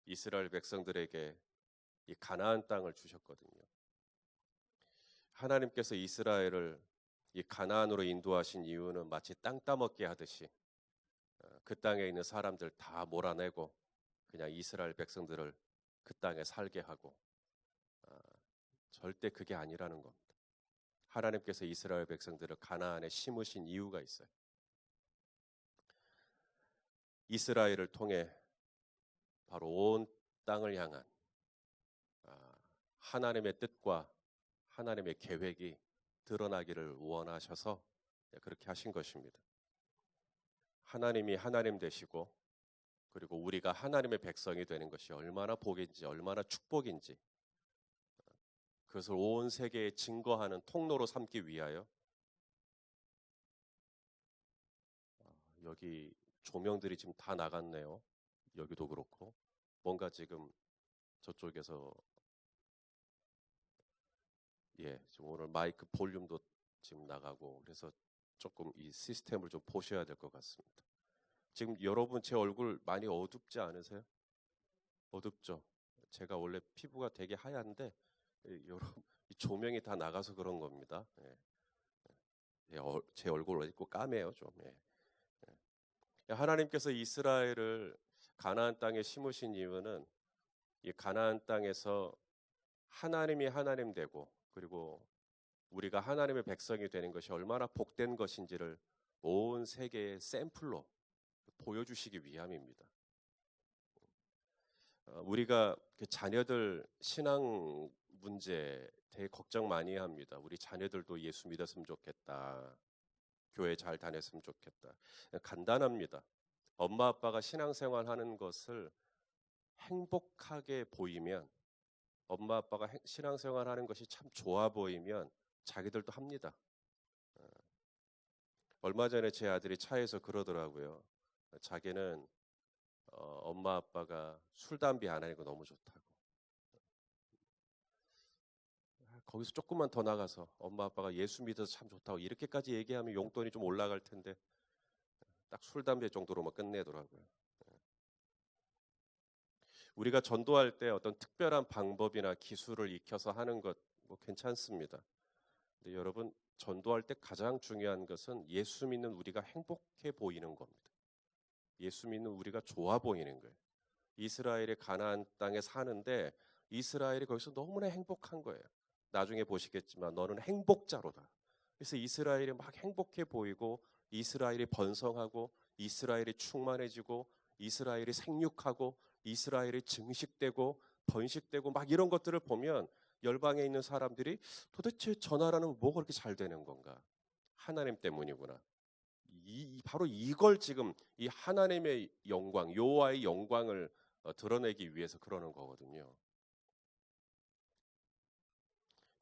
이스라엘 백성들에게 이 가나안 땅을 주셨거든요. 하나님께서 이스라엘을 이 가나안으로 인도하신 이유는 마치 땅 따먹기 하듯이 그 땅에 있는 사람들 다 몰아내고 그냥 이스라엘 백성들을 그 땅에 살게 하고, 아, 절대 그게 아니라는 겁니다. 하나님께서 이스라엘 백성들을 가나안에 심으신 이유가 있어요. 이스라엘을 통해 바로 온 땅을 향한 하나님의 뜻과 하나님의 계획이 드러나기를 원하셔서 그렇게 하신 것입니다. 하나님이 하나님 되시고, 그리고 우리가 하나님의 백성이 되는 것이 얼마나 복인지, 얼마나 축복인지, 그것을 온 세계에 증거하는 통로로 삼기 위하여, 여기 조명들이 지금 다 나갔네요. 여기도 그렇고 뭔가 지금 저쪽에서 지금 오늘 마이크 볼륨도 지금 나가고, 그래서 조금 이 시스템을 좀 보셔야 될 것 같습니다. 지금 여러분 제 얼굴 많이 어둡지 않으세요? 어둡죠? 제가 원래 피부가 되게 하얀데 여러분 이 조명이 다 나가서 그런 겁니다. 제 얼굴 어둡고 까매요 좀. 하나님께서 이스라엘을 가나안 땅에 심으신 이유는 이 가나안 땅에서 하나님이 하나님 되고, 그리고 우리가 하나님의 백성이 되는 것이 얼마나 복된 것인지를 온 세계의 샘플로 보여주시기 위함입니다. 우리가 그 자녀들 신앙 문제 되게 걱정 많이 합니다. 우리 자녀들도 예수 믿었으면 좋겠다. 교회 잘 다녔으면 좋겠다. 간단합니다. 엄마 아빠가 신앙생활 하는 것을 행복하게 보이면, 엄마 아빠가 신앙생활 하는 것이 참 좋아 보이면 자기들도 합니다. 얼마 전에 제 아들이 차에서 그러더라고요. 자기는 엄마 아빠가 술 담배 안 하는 거 너무 좋다고. 거기서 조금만 더 나가서 엄마 아빠가 예수 믿어서 참 좋다고 이렇게까지 얘기하면 용돈이 좀 올라갈 텐데 딱 술 담배 정도로만 끝내더라고요. 우리가 전도할 때 어떤 특별한 방법이나 기술을 익혀서 하는 것 뭐 괜찮습니다. 근데 여러분, 전도할 때 가장 중요한 것은 예수 믿는 우리가 행복해 보이는 겁니다. 예수 믿는 우리가 좋아 보이는 거예요. 이스라엘의 가나안 땅에 사는데 이스라엘이 거기서 너무나 행복한 거예요. 나중에 보시겠지만 너는 행복자로다. 그래서 이스라엘이 막 행복해 보이고, 이스라엘이 번성하고, 이스라엘이 충만해지고, 이스라엘이 생육하고, 이스라엘이 증식되고 번식되고 막 이런 것들을 보면 열방에 있는 사람들이 도대체 저 나라는 뭐가 그렇게 잘 되는 건가? 하나님 때문이구나. 바로 이걸 지금 이 하나님의 영광, 여호와의 영광을 드러내기 위해서 그러는 거거든요.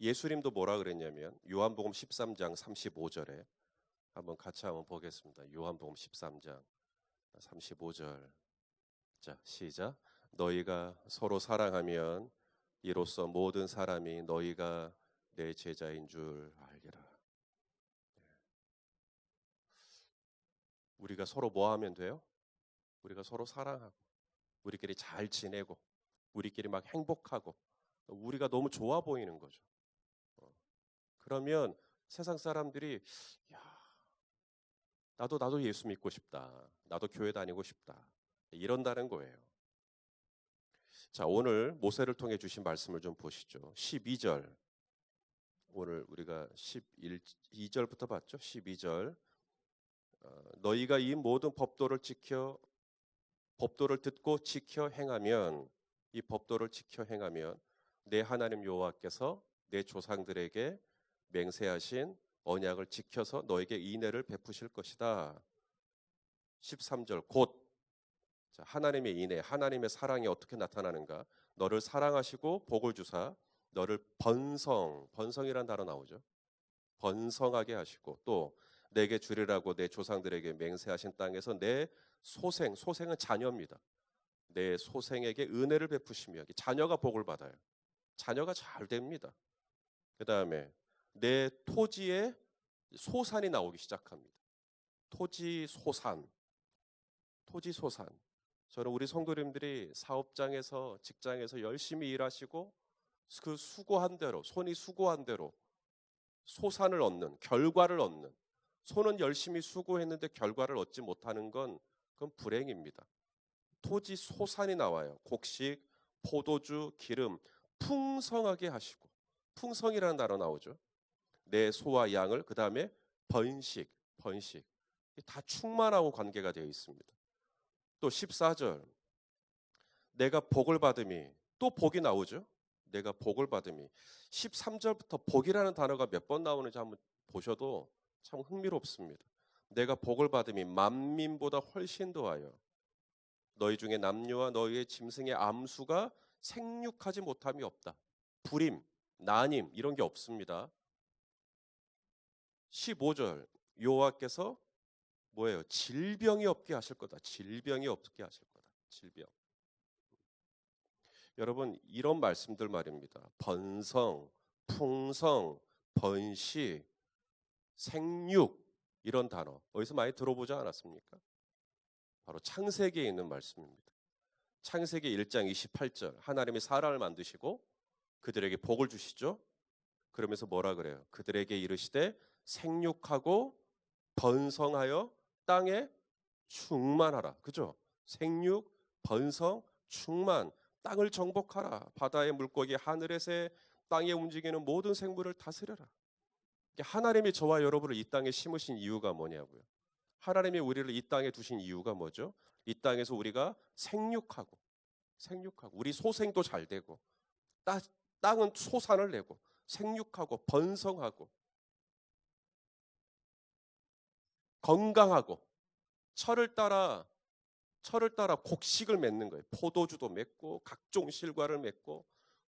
예수님도 뭐라 그랬냐면 요한복음 13장 35절에 한번 같이 한번 보겠습니다. 요한복음 13장 35절. 자, 시작. 너희가 서로 사랑하면 이로써 모든 사람이 너희가 내 제자인 줄 알리라. 우리가 서로 뭐 하면 돼요? 우리가 서로 사랑하고, 우리끼리 잘 지내고, 우리끼리 막 행복하고, 우리가 너무 좋아 보이는 거죠. 그러면 세상 사람들이 야, 나도 예수 믿고 싶다. 나도 교회 다니고 싶다. 이런다는 거예요. 자, 오늘 모세를 통해 주신 말씀을 좀 보시죠. 12절. 오늘 우리가 12절부터 봤죠? 12절. 너희가 이 모든 법도를 듣고 지켜 행하면, 이 법도를 지켜 행하면 내 하나님 여호와께서 내 조상들에게 맹세하신 언약을 지켜서 너에게 인애를 베푸실 것이다. 13절. 곧 하나님의 인애, 하나님의 사랑이 어떻게 나타나는가? 너를 사랑하시고 복을 주사 너를 번성이란 단어 나오죠. 번성하게 하시고, 또 내게 주리라고 내 조상들에게 맹세하신 땅에서 내 소생은 자녀입니다. 내 소생에게 은혜를 베푸시며, 자녀가 복을 받아요. 자녀가 잘 됩니다. 그 다음에 내 토지에 소산이 나오기 시작합니다. 토지 소산. 저는 우리 성도님들이 사업장에서 직장에서 열심히 일하시고 그 수고한 대로 손이 수고한 대로 소산을 얻는 결과를 얻는 손은 열심히 수고했는데 결과를 얻지 못하는 건 그건 불행입니다. 토지 소산이 나와요. 곡식, 포도주, 기름 풍성하게 하시고 풍성이라는 단어 나오죠. 내 소와 양을 그다음에 번식 다 충만하고 관계가 되어 있습니다. 또 14절 내가 복을 받음이 또 복이 나오죠. 내가 복을 받음이 13절부터 복이라는 단어가 몇 번 나오는지 한번 보셔도 참 흥미롭습니다. 내가 복을 받음이 만민보다 훨씬 더하여 너희 중에 남녀와 너희의 짐승의 암수가 생육하지 못함이 없다. 불임, 난임 이런 게 없습니다. 15절 여호와께서 뭐예요? 질병이 없게 하실 거다. 질병이 없게 하실 거다. 질병. 여러분 이런 말씀들 말입니다. 번성, 풍성, 번식, 생육 이런 단어 어디서 많이 들어보지 않았습니까? 바로 창세기에 있는 말씀입니다. 창세기 1장 28절 하나님이 사람을 만드시고 그들에게 복을 주시죠. 그러면서 뭐라 그래요? 그들에게 이르시되 생육하고 번성하여 땅에 충만하라. 그죠? 생육, 번성, 충만. 땅을 정복하라. 바다의 물고기, 하늘의 새, 땅에 움직이는 모든 생물을 다스려라. 하나님이 저와 여러분을 이 땅에 심으신 이유가 뭐냐고요. 하나님이 우리를 이 땅에 두신 이유가 뭐죠? 이 땅에서 우리가 생육하고 우리 소생도 잘 되고 땅은 소산을 내고 생육하고 번성하고 건강하고 철을 따라 곡식을 맺는 거예요. 포도주도 맺고 각종 실과를 맺고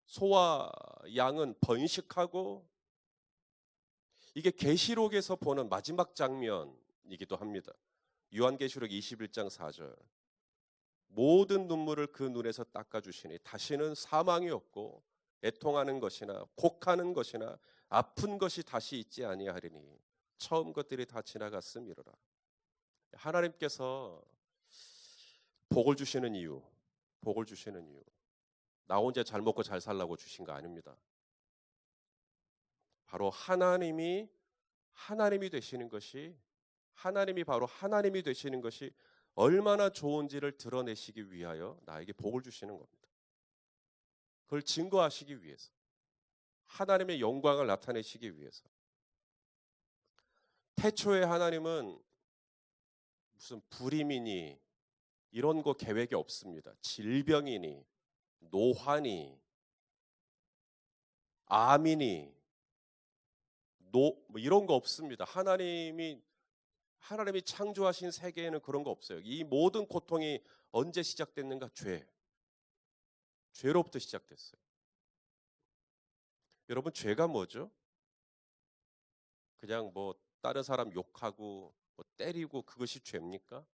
소와 양은 번식하고 이게 계시록에서 보는 마지막 장면이기도 합니다. 요한계시록 21장 4절 모든 눈물을 그 눈에서 닦아주시니 다시는 사망이 없고 애통하는 것이나 곡하는 것이나 아픈 것이 다시 있지 아니하리니 처음 것들이 다 지나갔음이로라. 하나님께서 복을 주시는 이유 나 혼자 잘 먹고 잘 살라고 주신 거 아닙니다. 바로 하나님이 되시는 것이 바로 하나님이 되시는 것이 얼마나 좋은지를 드러내시기 위하여 나에게 복을 주시는 겁니다. 그걸 증거하시기 위해서 하나님의 영광을 나타내시기 위해서 태초에 하나님은 무슨 불임이니 이런 거 계획이 없습니다. 질병이니 노환이 암이니 뭐 이런 거 없습니다. 하나님이 창조하신 세계에는 그런 거 없어요. 이 모든 고통이 언제 시작됐는가? 죄로부터 시작됐어요. 여러분 죄가 뭐죠? 그냥 뭐 다른 사람 욕하고 뭐 때리고 그것이 죄입니까?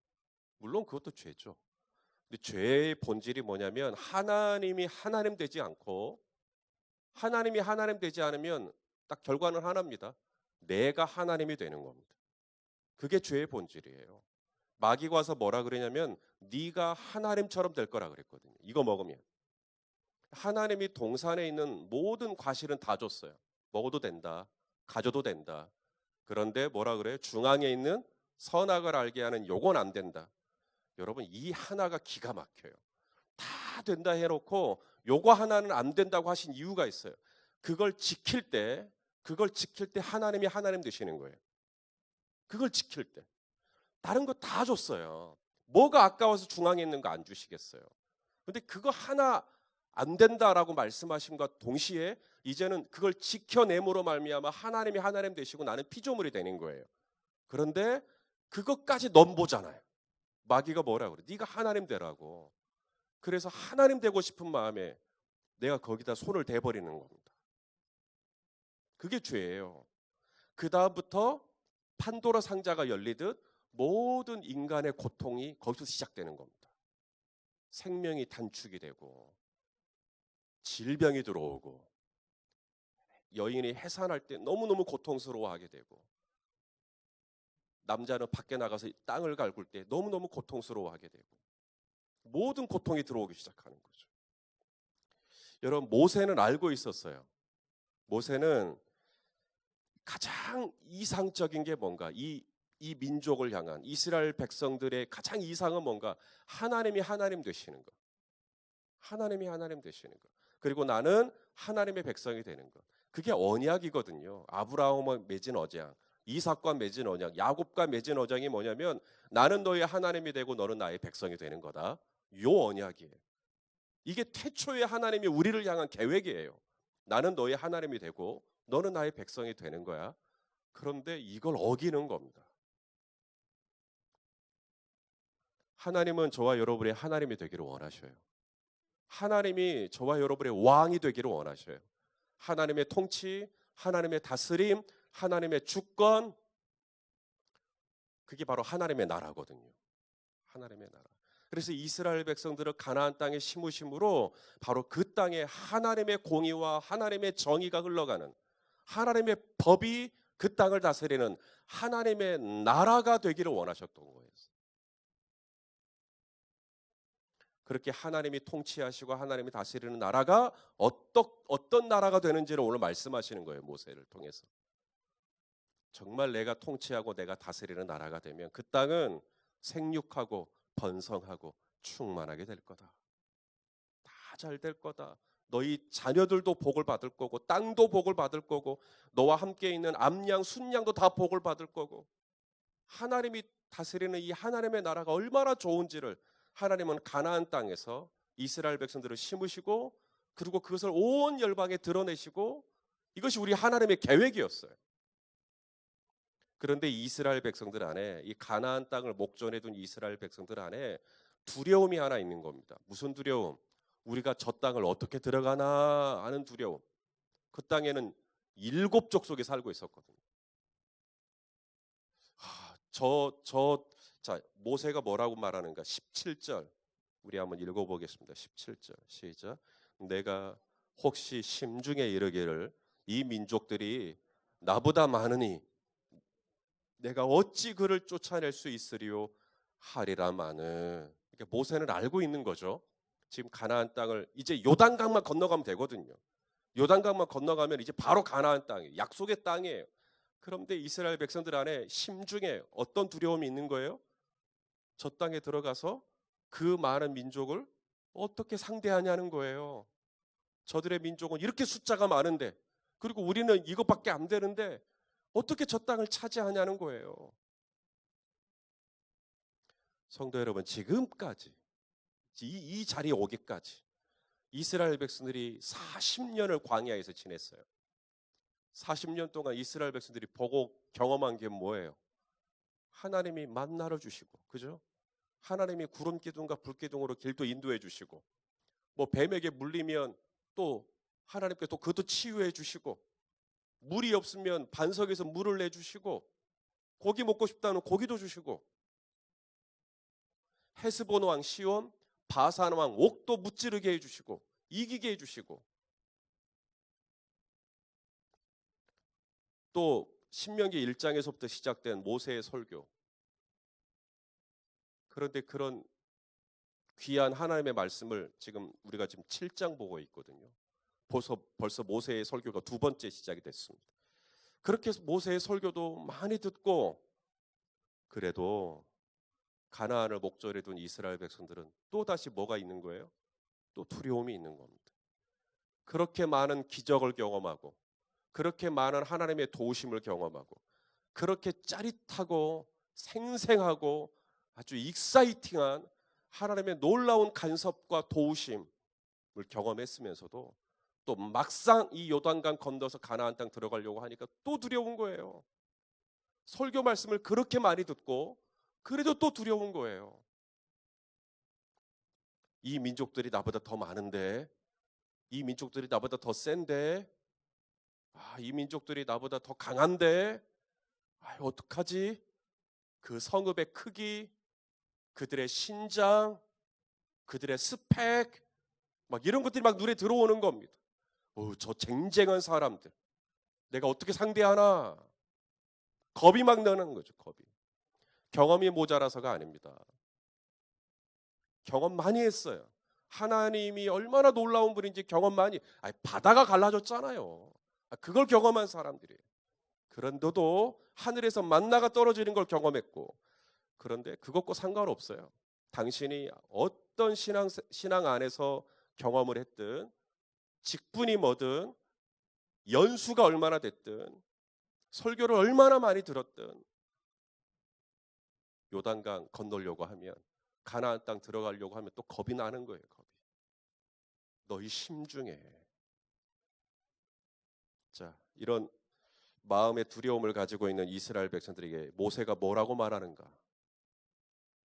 물론 그것도 죄죠. 근데 죄의 본질이 뭐냐면 하나님이 하나님 되지 않고 하나님이 하나님 되지 않으면 딱 결과는 하나입니다. 내가 하나님이 되는 겁니다. 그게 죄의 본질이에요. 마귀가 와서 뭐라 그러냐면 네가 하나님처럼 될 거라 그랬거든요. 이거 먹으면. 하나님이 동산에 있는 모든 과실은 다 줬어요. 먹어도 된다. 가져도 된다. 그런데 뭐라 그래요? 중앙에 있는 선악을 알게 하는 요건 안 된다. 여러분 이 하나가 기가 막혀요. 다 된다 해놓고 요거 하나는 안 된다고 하신 이유가 있어요. 그걸 지킬 때 하나님이 하나님 되시는 거예요. 그걸 지킬 때 다른 거 다 줬어요. 뭐가 아까워서 중앙에 있는 거 안 주시겠어요. 근데 그거 하나 안 된다라고 말씀하심과 동시에 이제는 그걸 지켜냄으로 말미암아 하나님이 하나님 되시고 나는 피조물이 되는 거예요. 그런데 그것까지 넘보잖아요. 마귀가 뭐라 그래? 네가 하나님 되라고. 그래서 하나님 되고 싶은 마음에 내가 거기다 손을 대버리는 겁니다. 그게 죄예요. 그 다음부터 판도라 상자가 열리듯 모든 인간의 고통이 거기서 시작되는 겁니다. 생명이 단축이 되고 질병이 들어오고 여인이 해산할 때 너무너무 고통스러워하게 되고 남자는 밖에 나가서 땅을 갈굴 때 너무너무 고통스러워하게 되고 모든 고통이 들어오기 시작하는 거죠. 여러분, 모세는 알고 있었어요. 모세는 가장 이상적인 게 뭔가, 이 민족을 향한 이스라엘 백성들의 가장 이상은 뭔가, 하나님이 하나님 되시는 것. 하나님이 하나님 되시는 것. 그리고 나는 하나님의 백성이 되는 것. 그게 언약이거든요. 아브라함과 맺은 언약, 이삭과 맺은 언약, 야곱과 맺은 언약이 뭐냐면, 나는 너의 하나님이 되고 너는 나의 백성이 되는 거다. 요 언약이에요. 이게 태초에 하나님이 우리를 향한 계획이에요. 나는 너의 하나님이 되고 너는 나의 백성이 되는 거야. 그런데 이걸 어기는 겁니다. 하나님은 저와 여러분의 하나님이 되기를 원하셔요. 하나님이 저와 여러분의 왕이 되기를 원하셔요. 하나님의 통치, 하나님의 다스림, 하나님의 주권, 그게 바로 하나님의 나라거든요. 하나님의 나라. 그래서 이스라엘 백성들을 가나안 땅에 심으심으로 바로 그 땅에 하나님의 공의와 하나님의 정의가 흘러가는, 하나님의 법이 그 땅을 다스리는 하나님의 나라가 되기를 원하셨던 거예요. 그렇게 하나님이 통치하시고 하나님이 다스리는 나라가 어떤 나라가 되는지를 오늘 말씀하시는 거예요. 모세를 통해서. 정말 내가 통치하고 내가 다스리는 나라가 되면 그 땅은 생육하고 번성하고 충만하게 될 거다. 다 잘 될 거다. 너희 자녀들도 복을 받을 거고 땅도 복을 받을 거고 너와 함께 있는 암양, 순양도 다 복을 받을 거고, 하나님이 다스리는 이 하나님의 나라가 얼마나 좋은지를 하나님은 가나안 땅에서 이스라엘 백성들을 심으시고, 그리고 그것을 온 열방에 드러내시고, 이것이 우리 하나님의 계획이었어요. 그런데 이스라엘 백성들 안에, 이 가나안 땅을 목전에 둔 이스라엘 백성들 안에 두려움이 하나 있는 겁니다. 무슨 두려움? 우리가 저 땅을 어떻게 들어가나 하는 두려움. 그 땅에는 7족속이 살고 있었거든요. 자, 모세가 뭐라고 말하는가? 17절. 우리 한번 읽어보겠습니다. 17절. 시작. 내가 혹시 심중에 이르기를 이 민족들이 나보다 많으니 내가 어찌 그를 쫓아낼 수 있으리요 하리라마는. 그러니까 모세는 알고 있는 거죠. 지금 가나안 땅을 이제 요단강만 건너가면 되거든요. 요단강만 건너가면 이제 바로 가나안 땅이에요. 약속의 땅이에요. 그런데 이스라엘 백성들 안에 심중에 어떤 두려움이 있는 거예요? 저 땅에 들어가서 그 많은 민족을 어떻게 상대하냐는 거예요. 저들의 민족은 이렇게 숫자가 많은데, 그리고 우리는 이것밖에 안 되는데 어떻게 저 땅을 차지하냐는 거예요. 성도 여러분, 지금까지 이 자리에 오기까지 이스라엘 백성들이 40년을 광야에서 지냈어요. 40년 동안 이스라엘 백성들이 보고 경험한 게 뭐예요? 하나님이 만나를 주시고, 그죠? 하나님이 구름 기둥과 불 기둥으로 길도 인도해 주시고, 뭐 뱀에게 물리면 또 하나님께 또 그것도 치유해 주시고, 물이 없으면 반석에서 물을 내 주시고, 고기 먹고 싶다는 고기도 주시고, 헤스본 왕 시온, 바산 왕 옥도 무찌르게 해 주시고, 이기게 해 주시고, 또 신명기 1장에서부터 시작된 모세의 설교. 그런데 그런 귀한 하나님의 말씀을 우리가 지금 7장 보고 있거든요. 벌써 모세의 설교가 2번째 시작이 됐습니다. 그렇게 해서 모세의 설교도 많이 듣고, 그래도 가나안을 목전에 둔 이스라엘 백성들은 또 다시 뭐가 있는 거예요? 또 두려움이 있는 겁니다. 그렇게 많은 기적을 경험하고, 그렇게 많은 하나님의 도우심을 경험하고, 그렇게 짜릿하고 생생하고 아주 익사이팅한 하나님의 놀라운 간섭과 도우심을 경험했으면서도 또 막상 이 요단강 건너서 가나안 땅 들어가려고 하니까 또 두려운 거예요. 설교 말씀을 그렇게 많이 듣고 그래도 또 두려운 거예요. 이 민족들이 나보다 더 많은데, 이 민족들이 나보다 더 센데, 이 민족들이 나보다 더 강한데, 어떡하지? 그 성읍의 크기, 그들의 신장, 그들의 스펙, 막 이런 것들이 막 눈에 들어오는 겁니다. 저 쟁쟁한 사람들, 내가 어떻게 상대하나? 겁이 막 나는 거죠, 겁이. 경험이 모자라서가 아닙니다. 경험 많이 했어요. 하나님이 얼마나 놀라운 분인지 경험 많이. 바다가 갈라졌잖아요. 그걸 경험한 사람들이에요. 그런데도 하늘에서 만나가 떨어지는 걸 경험했고, 그런데 그것과 상관없어요. 당신이 어떤 신앙 안에서 경험을 했든, 직분이 뭐든, 연수가 얼마나 됐든, 설교를 얼마나 많이 들었든, 요단강 건너려고 하면, 가나안 땅 들어가려고 하면 또 겁이 나는 거예요. 겁이. 너희 심중에. 자, 이런 마음의 두려움을 가지고 있는 이스라엘 백성들에게 모세가 뭐라고 말하는가?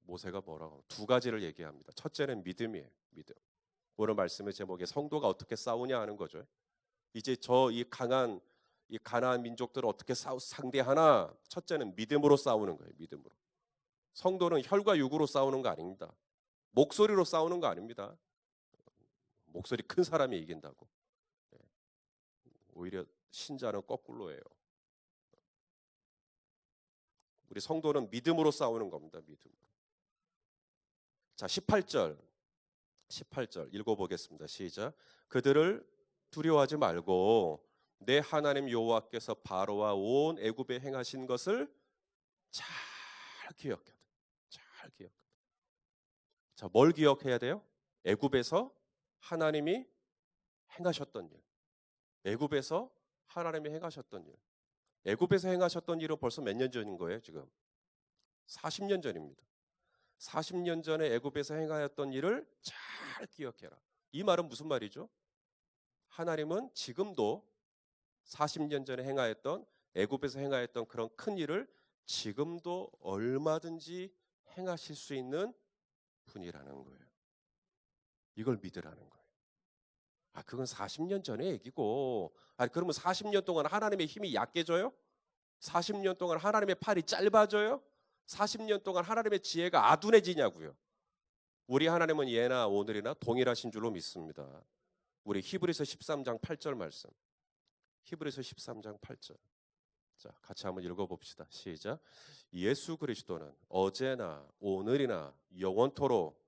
모세가 뭐라고? 두 가지를 얘기합니다. 첫째는 믿음이에요. 믿음. 오늘 말씀의 제목에 성도가 어떻게 싸우냐 하는 거죠. 이제 이 가나안 민족들을 어떻게 상대하나? 첫째는 믿음으로 싸우는 거예요. 믿음으로. 성도는 혈과 육으로 싸우는 거 아닙니다. 목소리로 싸우는 거 아닙니다. 목소리 큰 사람이 이긴다고. 오히려 신자는 거꾸로예요. 우리 성도는 믿음으로 싸우는 겁니다. 믿음으로. 자, 18절 읽어보겠습니다. 시작. 그들을 두려워하지 말고 내 하나님 여호와께서 바로와 온 애굽에 행하신 것을 잘 기억하다. 잘 기억하다. 자, 뭘 기억해야 돼요? 애굽에서 하나님이 행하셨던 일. 애굽에서 하나님이 행하셨던 일. 애굽에서 행하셨던 일은 벌써 몇 년 전인 거예요, 지금? 40년 전입니다. 40년 전에 애굽에서 행하였던 일을 잘 기억해라. 이 말은 무슨 말이죠? 하나님은 지금도 40년 전에 행하였던 애굽에서 행하였던 그런 큰 일을 지금도 얼마든지 행하실 수 있는 분이라는 거예요. 이걸 믿으라는 거예요. 그건 40년 전의 얘기고, 그러면 40년 동안 하나님의 힘이 약해져요? 40년 동안 하나님의 팔이 짧아져요? 40년 동안 하나님의 지혜가 아둔해지냐고요. 우리 하나님은 예나 오늘이나 동일하신 줄로 믿습니다. 우리 히브리서 13장 8절 말씀. 히브리서 13장 8절. 자, 같이 한번 읽어봅시다. 시작. 예수 그리스도는 어제나 오늘이나 영원토록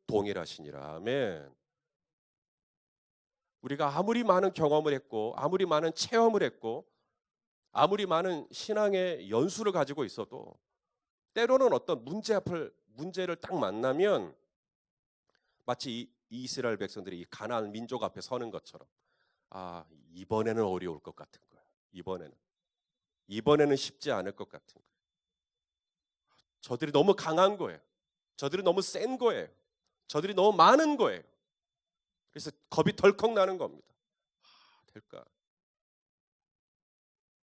동일하시니라. 아멘. 우리가 아무리 많은 경험을 했고, 아무리 많은 체험을 했고, 아무리 많은 신앙의 연수를 가지고 있어도 때로는 어떤 문제를 딱 만나면 마치 이 이스라엘 백성들이 이 가나안 민족 앞에 서는 것처럼, 이번에는 어려울 것 같은 거예요. 이번에는 쉽지 않을 것 같은 거예요. 저들이 너무 강한 거예요. 저들이 너무 센 거예요. 저들이 너무 많은 거예요. 그래서 겁이 덜컥 나는 겁니다. 될까?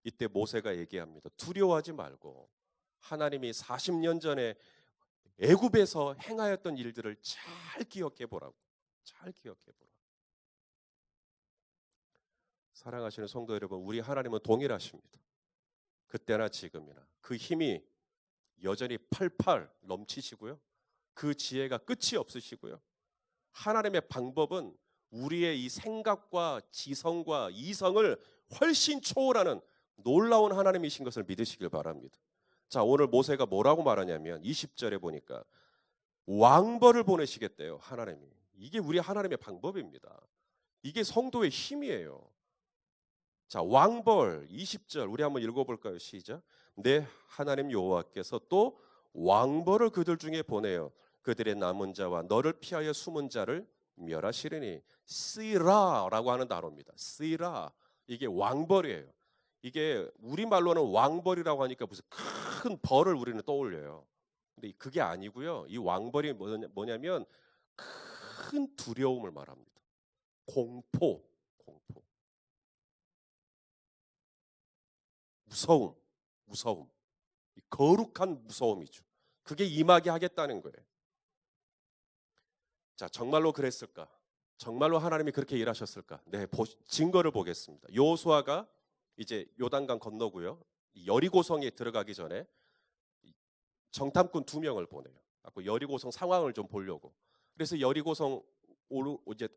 이때 모세가 얘기합니다. 두려워하지 말고 하나님이 40년 전에 애굽에서 행하였던 일들을 잘 기억해 보라고. 잘 기억해 보라. 사랑하시는 성도 여러분, 우리 하나님은 동일하십니다. 그때나 지금이나 그 힘이 여전히 팔팔 넘치시고요. 그 지혜가 끝이 없으시고요. 하나님의 방법은 우리의 이 생각과 지성과 이성을 훨씬 초월하는 놀라운 하나님이신 것을 믿으시길 바랍니다. 자, 오늘 모세가 뭐라고 말하냐면 20절에 보니까 왕벌을 보내시겠대요. 하나님이. 이게 우리 하나님의 방법입니다. 이게 성도의 힘이에요. 자, 왕벌 20절 우리 한번 읽어볼까요? 시작. 내 하나님 여호와께서 또 왕벌을 그들 중에 보내요. 그들의 남은 자와 너를 피하여 숨은 자를 멸하시리니. 쓰이라라고 하는 단어입니다. 쓰이라. 이게 왕벌이에요. 이게 우리말로는 왕벌이라고 하니까 무슨 큰 벌을 우리는 떠올려요. 근데 그게 아니고요. 이 왕벌이 뭐냐면 큰 두려움을 말합니다. 공포. 무서움. 거룩한 무서움이죠. 그게 임하게 하겠다는 거예요. 자, 정말로 그랬을까? 정말로 하나님이 그렇게 일하셨을까? 네, 증거를 보겠습니다. 여호수아가 이제 요단강 건너고요. 여리고성에 들어가기 전에 정탐꾼 2명을 보내요. 여리고성 상황을 좀 보려고. 그래서 여리고성 이제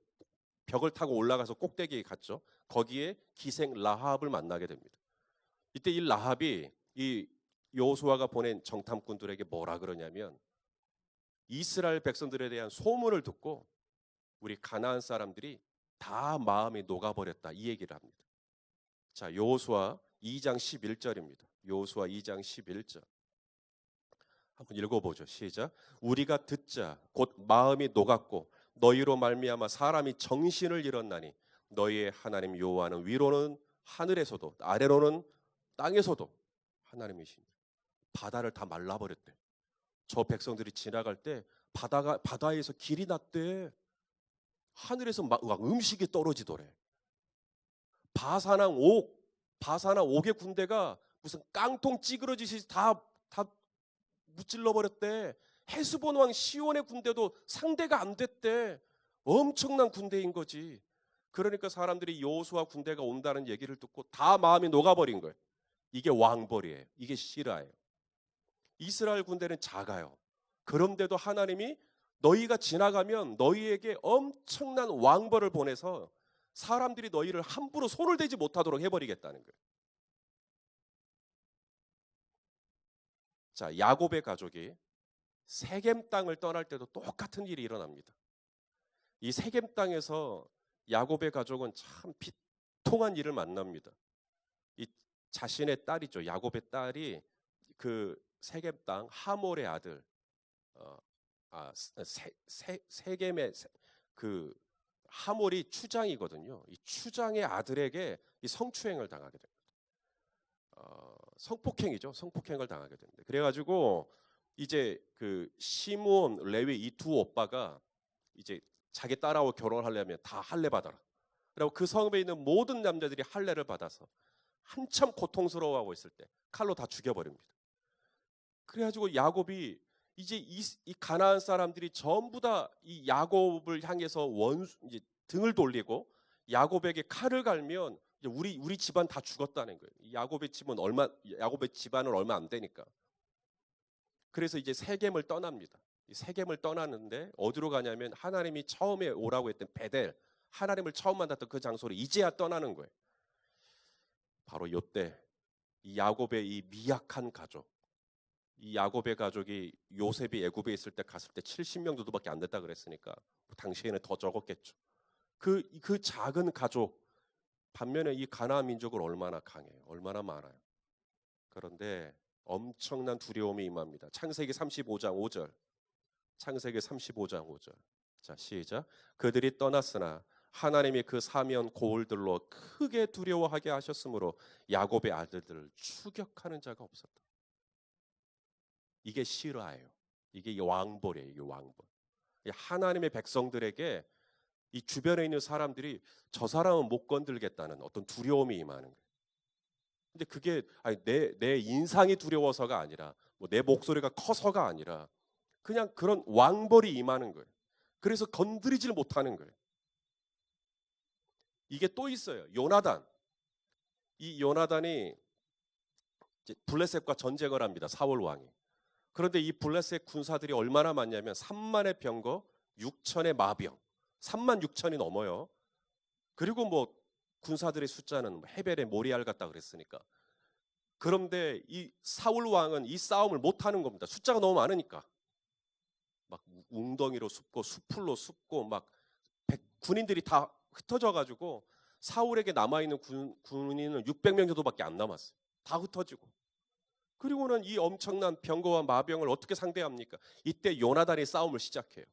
벽을 타고 올라가서 꼭대기에 갔죠. 거기에 기생 라합을 만나게 됩니다. 이때 이 라합이 이 여호수아가 보낸 정탐꾼들에게 뭐라 그러냐면 이스라엘 백성들에 대한 소문을 듣고 우리 가나안 사람들이 다 마음이 녹아버렸다, 이 얘기를 합니다. 자, 여호수아 2장 11절입니다. 여호수아 2장 11절. 한번 읽어보죠. 시작. 우리가 듣자 곧 마음이 녹았고 너희로 말미암아 사람이 정신을 잃었나니 너희의 하나님 여호와는 위로는 하늘에서도 아래로는 땅에서도 하나님이시니. 바다를 다 말라버렸대. 저 백성들이 지나갈 때 바다에서 길이 났대. 하늘에서 막 음식이 떨어지더래. 바사랑 옥의 군대가 무슨 깡통 찌그러지듯이 다 무찔러 버렸대. 헤스본 왕 시온의 군대도 상대가 안 됐대. 엄청난 군대인 거지. 그러니까 사람들이 여호수아 군대가 온다는 얘기를 듣고 다 마음이 녹아버린 거예요. 이게 왕벌이에요. 이게 시라예요. 이스라엘 군대는 작아요. 그런데도 하나님이 너희가 지나가면 너희에게 엄청난 왕벌을 보내서 사람들이 너희를 함부로 손을 대지 못하도록 해버리겠다는 거예요. 자, 야곱의 가족이 세겜 땅을 떠날 때도 똑같은 일이 일어납니다. 이 세겜 땅에서 야곱의 가족은 참 비통한 일을 만납니다. 이 자신의 딸이죠. 야곱의 딸이 그 세겜 땅 하몰의 아들, 세겜의 그 하몰이 추장이거든요. 이 추장의 아들에게 이 성추행을 당하게 됩니다. 성폭행이죠. 성폭행을 당하게 됩니다. 그래가지고 이제 그 시므온, 레위 이 두 오빠가 이제 자기 딸하고 결혼하려면 다 할례 받아라. 그리고 그 성읍에 있는 모든 남자들이 할례를 받아서 한참 고통스러워하고 있을 때 칼로 다 죽여버립니다. 그래가지고 야곱이 이제 이 가나안 사람들이 전부 다 이 야곱을 향해서 이제 등을 돌리고 야곱에게 칼을 갈면 이제 우리 집안 다 죽었다는 거예요. 야곱의 집안은 얼마 안 되니까. 그래서 이제 세겜을 떠납니다. 세겜을 떠나는데 어디로 가냐면 하나님이 처음에 오라고 했던 베델, 하나님을 처음 만났던 그 장소로 이제야 떠나는 거예요. 바로 이때 이 야곱의 이 미약한 가족, 이 야곱의 가족이 요셉이 애굽에 있을 때 갔을 때 70명 정도밖에 안 됐다 그랬으니까 당시에는 더 적었겠죠. 그 작은 가족 반면에 이 가나안 민족은 얼마나 강해요. 얼마나 많아요. 그런데 엄청난 두려움이 임합니다. 창세기 35장 5절. 창세기 35장 5절. 자, 시작. 그들이 떠났으나 하나님이 그 사면 고을들로 크게 두려워하게 하셨으므로 야곱의 아들들을 추격하는 자가 없었다. 이게 실화예요. 이게 왕벌이에요. 이게 왕벌. 하나님의 백성들에게 이 주변에 있는 사람들이 저 사람은 못 건들겠다는 어떤 두려움이 임하는 거예요. 근데 그게 내 인상이 두려워서가 아니라 뭐 내 목소리가 커서가 아니라 그냥 그런 왕벌이 임하는 거예요. 그래서 건드리질 못하는 거예요. 이게 또 있어요. 요나단. 이 요나단이 이제 블레셋과 전쟁을 합니다. 사울 왕이. 그런데 이 블레셋 군사들이 얼마나 많냐면 3만의 병거, 6천의 마병. 3만 6천이 넘어요. 그리고 뭐 군사들의 숫자는 헤벨의 모리알 같다 그랬으니까. 그런데 이 사울 왕은 이 싸움을 못 하는 겁니다. 숫자가 너무 많으니까. 막 웅덩이로 숲고 수풀로 숲고 막 군인들이 다 흩어져 가지고 사울에게 남아 있는 군인은 600명 정도밖에 안 남았어요. 다 흩어지고. 그리고는 이 엄청난 병거와 마병을 어떻게 상대합니까? 이때 요나단이 싸움을 시작해요.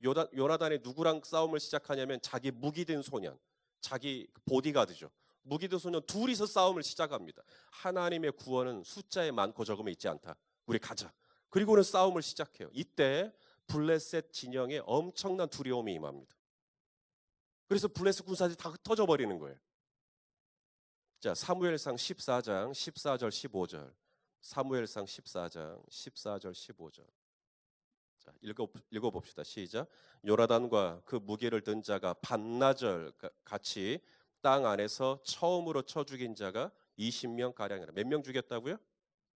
요나단이 누구랑 싸움을 시작하냐면 자기 무기든 소년, 자기 보디가드죠. 무기든 소년 둘이서 싸움을 시작합니다. 하나님의 구원은 숫자에 많고 적음에 있지 않다. 우리 가자. 그리고는 싸움을 시작해요. 이때 블레셋 진영에 엄청난 두려움이 임합니다. 그래서 블레셋 군사들이 다 흩어져 버리는 거예요. 자, 사무엘상 14장 14절 15절. 사무엘상 14장 14절 15절. 자, 읽어봅시다. 시작. 요나단과 그 무기를 든 자가 반나절 같이 땅 안에서 처음으로 쳐 죽인 자가 20명 가량이라. 몇 명 죽였다고요?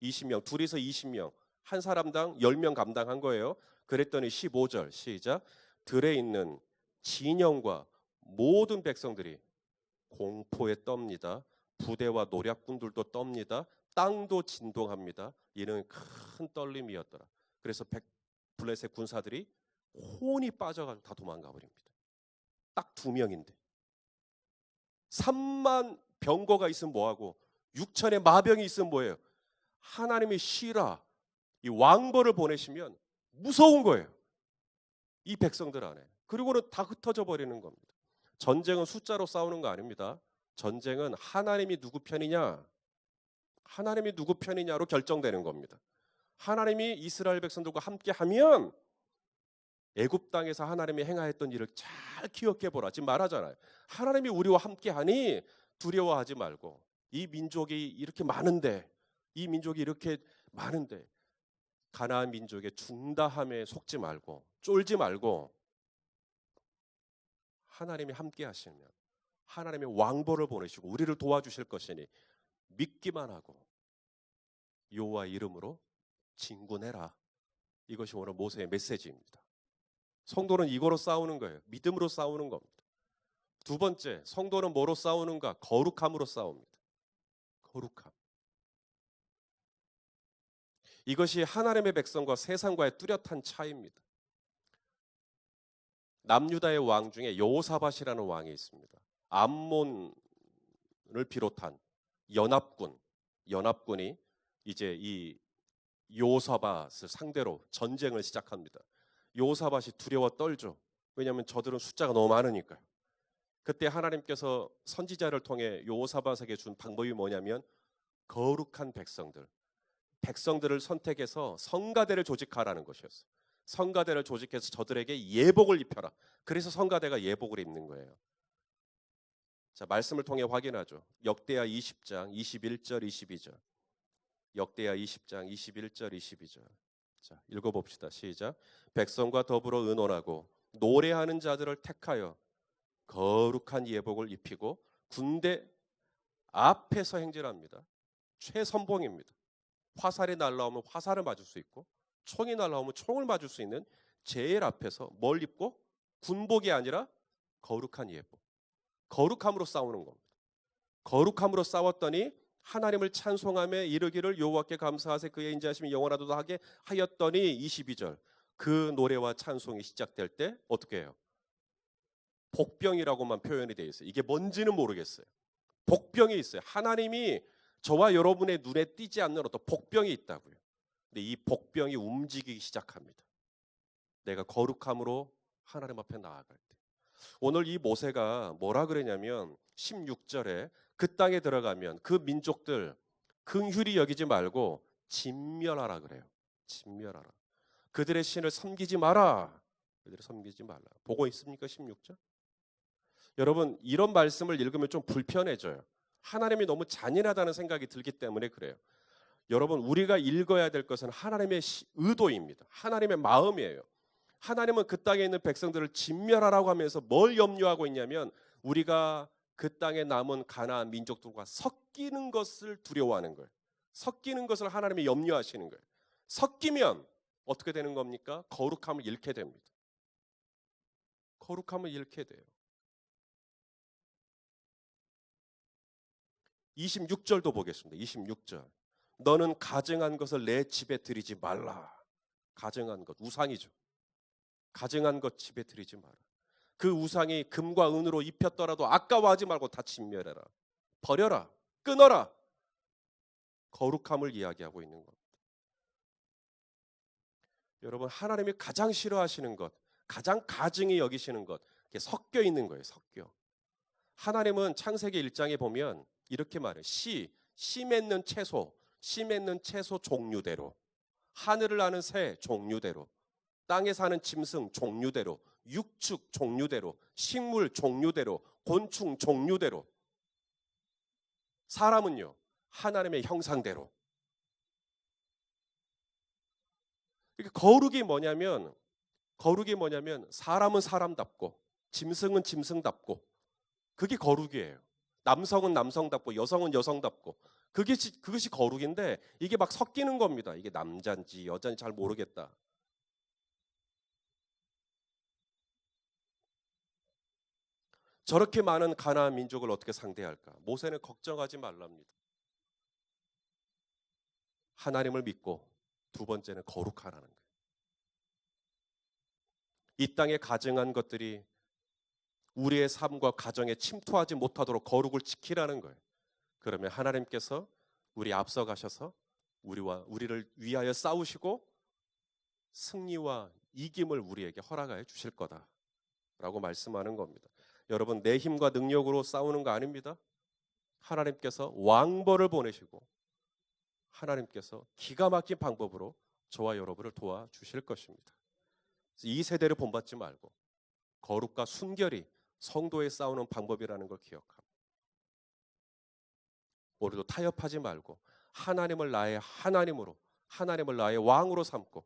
20명. 둘이서 20명. 한 사람당 10명 감당한 거예요. 그랬더니 15절 시작. 들에 있는 진영과 모든 백성들이 공포에 떱니다. 부대와 노략군들도 떱니다. 땅도 진동합니다. 이는 큰 떨림이었더라. 그래서 블레셋 군사들이 혼이 빠져가지고 다 도망가 버립니다. 딱 2명인데 3만 병거가 있으면 뭐하고 6천의 마병이 있으면 뭐예요? 하나님의 시라 이 왕벌을 보내시면 무서운 거예요. 이 백성들 안에. 그리고는 다 흩어져 버리는 겁니다. 전쟁은 숫자로 싸우는 거 아닙니다. 전쟁은 하나님이 누구 편이냐, 하나님이 누구 편이냐로 결정되는 겁니다. 하나님이 이스라엘 백성들과 함께하면 애굽 땅에서 하나님이 행하였던 일을 잘 기억해 보라. 지금 말하잖아요. 하나님이 우리와 함께하니 두려워하지 말고, 이 민족이 이렇게 많은데, 이 민족이 이렇게 많은데 가나안 민족의 중다함에 속지 말고 쫄지 말고 하나님이 함께 하시면 하나님의 왕벌을 보내시고 우리를 도와주실 것이니 믿기만 하고 여호와 이름으로 진군해라. 이것이 오늘 모세의 메시지입니다. 성도는 이거로 싸우는 거예요. 믿음으로 싸우는 겁니다. 두 번째, 성도는 뭐로 싸우는가? 거룩함으로 싸웁니다. 거룩함. 이것이 하나님의 백성과 세상과의 뚜렷한 차이입니다. 남유다의 왕 중에 여호사밧이라는 왕이 있습니다. 암몬을 비롯한 연합군이 이제 이 여호사밧을 상대로 전쟁을 시작합니다. 여호사밧이 두려워 떨죠. 왜냐하면 저들은 숫자가 너무 많으니까요. 그때 하나님께서 선지자를 통해 여호사밧에게 준 방법이 뭐냐면 거룩한 백성들을 선택해서 성가대를 조직하라는 것이었어요. 성가대를 조직해서 저들에게 예복을 입혀라. 그래서 성가대가 예복을 입는 거예요. 자, 말씀을 통해 확인하죠. 역대하 20장 21절 22절. 역대하 20장 21절 22절. 자, 읽어봅시다. 시작. 백성과 더불어 의논하고 노래하는 자들을 택하여 거룩한 예복을 입히고 군대 앞에서 행진합니다. 최선봉입니다. 화살이 날라오면 화살을 맞을 수 있고 총이 날라오면 총을 맞을 수 있는 제일 앞에서 뭘 입고? 군복이 아니라 거룩한 예복. 거룩함으로 싸우는 겁니다. 거룩함으로 싸웠더니 하나님을 찬송하며 이르기를 여호와께 감사하세 그의 인자하심이 영원하도다 하게 하였더니 22절 그 노래와 찬송이 시작될 때 어떻게 해요? 복병이라고만 표현이 되어 있어요. 이게 뭔지는 모르겠어요. 복병이 있어요. 하나님이 저와 여러분의 눈에 띄지 않는 어떤 복병이 있다고요. 근데 이 복병이 움직이기 시작합니다. 내가 거룩함으로 하나님 앞에 나아갈 때. 오늘 이 모세가 뭐라 그러냐면 16절에 그 땅에 들어가면 그 민족들 긍휼히 여기지 말고 진멸하라 그래요. 진멸하라. 그들의 신을 섬기지 마라. 그들을 섬기지 말라. 보고 있습니까? 16절? 여러분 이런 말씀을 읽으면 좀 불편해져요. 하나님이 너무 잔인하다는 생각이 들기 때문에 그래요. 여러분 우리가 읽어야 될 것은 하나님의 의도입니다. 하나님의 마음이에요. 하나님은 그 땅에 있는 백성들을 진멸하라고 하면서 뭘 염려하고 있냐면 우리가 그 땅에 남은 가나안 민족들과 섞이는 것을 두려워하는 거예요. 섞이는 것을 하나님이 염려하시는 거예요. 섞이면 어떻게 되는 겁니까? 거룩함을 잃게 됩니다. 거룩함을 잃게 돼요. 26절도 보겠습니다. 26절. 너는 가증한 것을 내 집에 들이지 말라. 가증한 것, 우상이죠. 가증한 것 집에 들이지 마라. 그 우상이 금과 은으로 입혔더라도 아까워하지 말고 다 진멸해라. 버려라. 끊어라. 거룩함을 이야기하고 있는 겁니다. 여러분 하나님이 가장 싫어하시는 것, 가장 가증히 여기시는 것, 섞여 있는 거예요. 섞여. 하나님은 창세기 1장에 보면 이렇게 말해요. 씨 맺는 채소 종류대로, 하늘을 나는 새 종류대로, 땅에 사는 짐승 종류대로, 육축 종류대로, 식물 종류대로, 곤충 종류대로, 사람은요 하나님의 형상대로. 거룩이 뭐냐면 사람은 사람답고 짐승은 짐승답고 그게 거룩이에요. 남성은 남성답고 여성은 여성답고 그것이 거룩인데 이게 막 섞이는 겁니다. 이게 남자인지 여자인지 잘 모르겠다. 저렇게 많은 가나안 민족을 어떻게 상대할까? 모세는 걱정하지 말랍니다. 하나님을 믿고 두 번째는 거룩하라는 거예요. 이 땅에 가증한 것들이 우리의 삶과 가정에 침투하지 못하도록 거룩을 지키라는 거예요. 그러면 하나님께서 우리 앞서 가셔서 우리를 위하여 싸우시고 승리와 이김을 우리에게 허락하여 주실 거다라고 말씀하는 겁니다. 여러분, 내 힘과 능력으로 싸우는 거 아닙니다. 하나님께서 왕벌을 보내시고 하나님께서 기가 막힌 방법으로 저와 여러분을 도와주실 것입니다. 이 세대를 본받지 말고 거룩과 순결이 성도의 싸우는 방법이라는 걸 기억하고, 우리도 타협하지 말고 하나님을 나의 하나님으로, 하나님을 나의 왕으로 삼고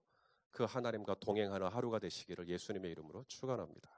그 하나님과 동행하는 하루가 되시기를 예수님의 이름으로 축원합니다.